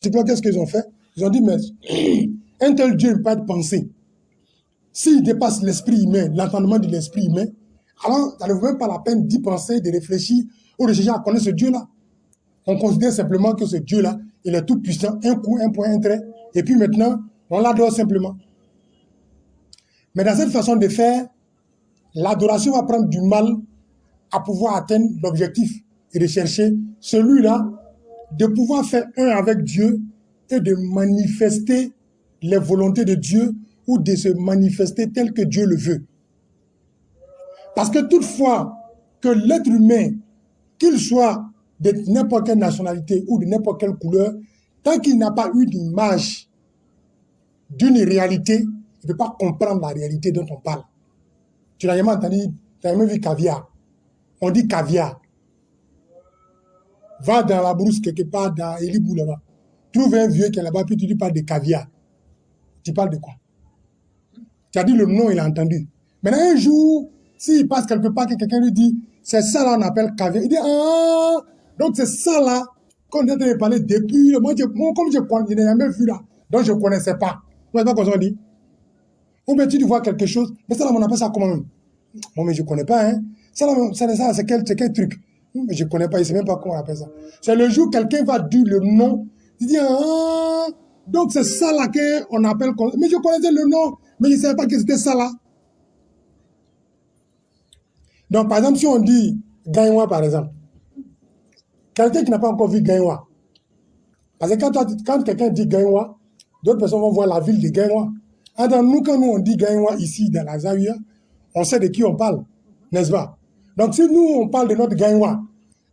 qu'est-ce qu'ils ont fait? Ils ont dit, mais un tel Dieu ne peut pas être pensé. S'il dépasse l'esprit humain, l'entendement de l'esprit humain, alors ça ne vaut même pas la peine d'y penser, de réfléchir ou de chercher à connaître ce Dieu-là. On considère simplement que ce Dieu-là, il est tout puissant, un coup, un point, un trait, et puis maintenant, on l'adore simplement. Mais dans cette façon de faire, l'adoration va prendre du mal à pouvoir atteindre l'objectif et de chercher celui-là, de pouvoir faire un avec Dieu et de manifester les volontés de Dieu ou de se manifester tel que Dieu le veut. Parce que toutefois que l'être humain, qu'il soit de n'importe quelle nationalité ou de n'importe quelle couleur, tant qu'il n'a pas eu d'image d'une réalité, il ne peut pas comprendre la réalité dont on parle. Tu n'as jamais entendu, tu n'as jamais vu caviar. On dit caviar. Va dans la brousse quelque part, dans Elibou là-bas. Trouve un vieux qui est là-bas, puis tu lui parles de caviar. Tu parles de quoi? Tu as dit le nom, il a entendu. Maintenant, un jour, s'il passe quelque part, que quelqu'un lui dit, c'est ça là, on appelle caviar. Il dit, ah, donc c'est ça là, qu'on est en train de parler depuis. Moi, comme je n'ai jamais vu là, donc je ne connaissais pas. Moi, c'est pas comme ça on dit. Ou bien tu vois quelque chose, mais ça là, on appelle ça comment même? Bon, mais je ne connais pas, hein. Ça là, c'est quel truc? Mais je ne connais pas, je ne sais même pas comment on appelle ça. C'est le jour où quelqu'un va dire le nom, il dit, ah, donc c'est ça là qu'on appelle, mais je connaissais le nom, mais je ne savais pas que c'était ça là. Donc, par exemple, si on dit Gaïwa, par exemple, quelqu'un qui n'a pas encore vu Gaïwa, parce que quand quelqu'un dit Gaïwa, d'autres personnes vont voir la ville de Gaïwa. Quand nous on dit Gaïwa ici, dans la Zawiya, on sait de qui on parle, n'est-ce pas? Donc, si nous, on parle de notre Gaïwa,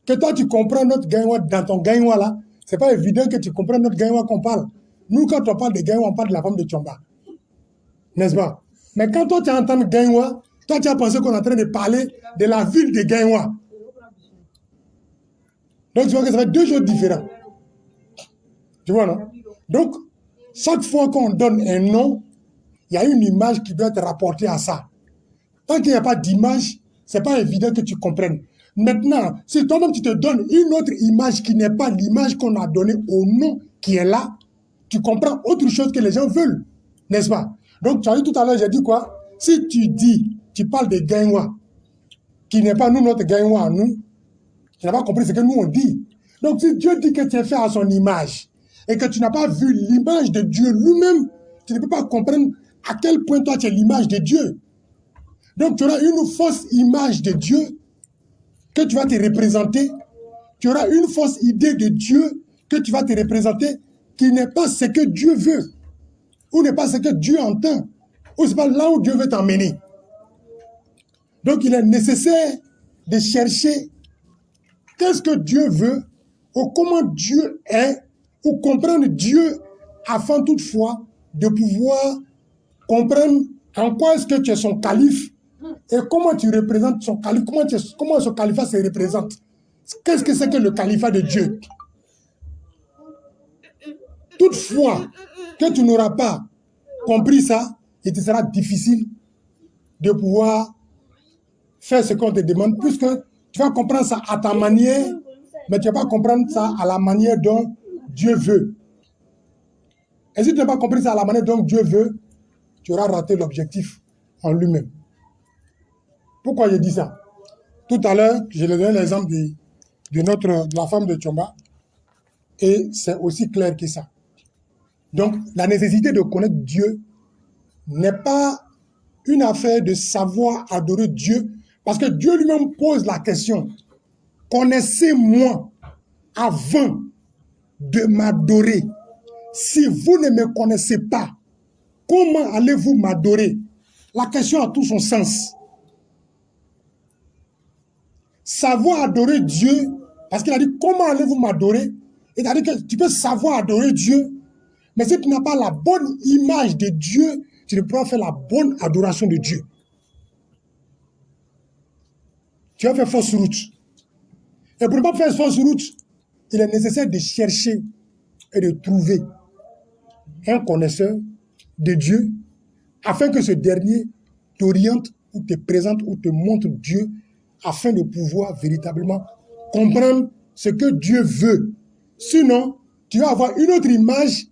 que toi, tu comprends notre Gaïwa dans ton Gaïwa là, c'est pas évident que tu comprends notre Gaïwa qu'on parle. Nous, quand on parle de Gaïwa, on parle de la femme de Tchomba. N'est-ce pas? Mais quand toi, tu entends Gaïwa, toi, tu as pensé qu'on est en train de parler de la ville de Gaïwa. Donc, tu vois que ça fait deux choses différents. Tu vois, non? Donc, chaque fois qu'on donne un nom, il y a une image qui doit être rapportée à ça. Tant qu'il n'y a pas d'image, ce n'est pas évident que tu comprennes. Maintenant, si toi-même tu te donnes une autre image qui n'est pas l'image qu'on a donnée au nom qui est là, tu comprends autre chose que les gens veulent, n'est-ce pas? Donc, tu as dit tout à l'heure, j'ai dit quoi? Si tu parles de Gaïwa, qui n'est pas nous, notre Gaïwa à nous, tu n'as pas compris ce que nous on dit. Donc, si Dieu dit que tu es fait à son image et que tu n'as pas vu l'image de Dieu lui-même, tu ne peux pas comprendre à quel point toi tu es l'image de Dieu. Donc, tu auras une fausse image de Dieu que tu vas te représenter. Tu auras une fausse idée de Dieu que tu vas te représenter qui n'est pas ce que Dieu veut ou n'est pas ce que Dieu entend ou ce n'est pas là où Dieu veut t'emmener. Donc, il est nécessaire de chercher qu'est-ce que Dieu veut ou comment Dieu est ou comprendre Dieu afin toutefois de pouvoir comprendre en quoi est-ce que tu es son calife et comment tu représentes son calife, comment ce califat se représente. Qu'est-ce que c'est que le califat de Dieu? Toutefois que tu n'auras pas compris ça, il te sera difficile de pouvoir faire ce qu'on te demande, puisque tu vas comprendre ça à ta manière, mais tu ne vas pas comprendre ça à la manière dont Dieu veut. Et si tu n'as pas compris ça à la manière dont Dieu veut, tu auras raté l'objectif en lui-même. Pourquoi je dis ça? Tout à l'heure, je l'ai donné l'exemple de la femme de Tchomba, et c'est aussi clair que ça. Donc, la nécessité de connaître Dieu n'est pas une affaire de savoir adorer Dieu, parce que Dieu lui-même pose la question, connaissez-moi avant de m'adorer. Si vous ne me connaissez pas, comment allez-vous m'adorer? La question a tout son sens. Savoir adorer Dieu, parce qu'il a dit, comment allez-vous m'adorer? Il a dit que tu peux savoir adorer Dieu, mais si tu n'as pas la bonne image de Dieu, tu ne peux pas faire la bonne adoration de Dieu. Tu vas faire fausse route. Et pour ne pas faire fausse route, il est nécessaire de chercher et de trouver un connaisseur de Dieu afin que ce dernier t'oriente ou te présente ou te montre Dieu afin de pouvoir véritablement comprendre ce que Dieu veut. Sinon, tu vas avoir une autre image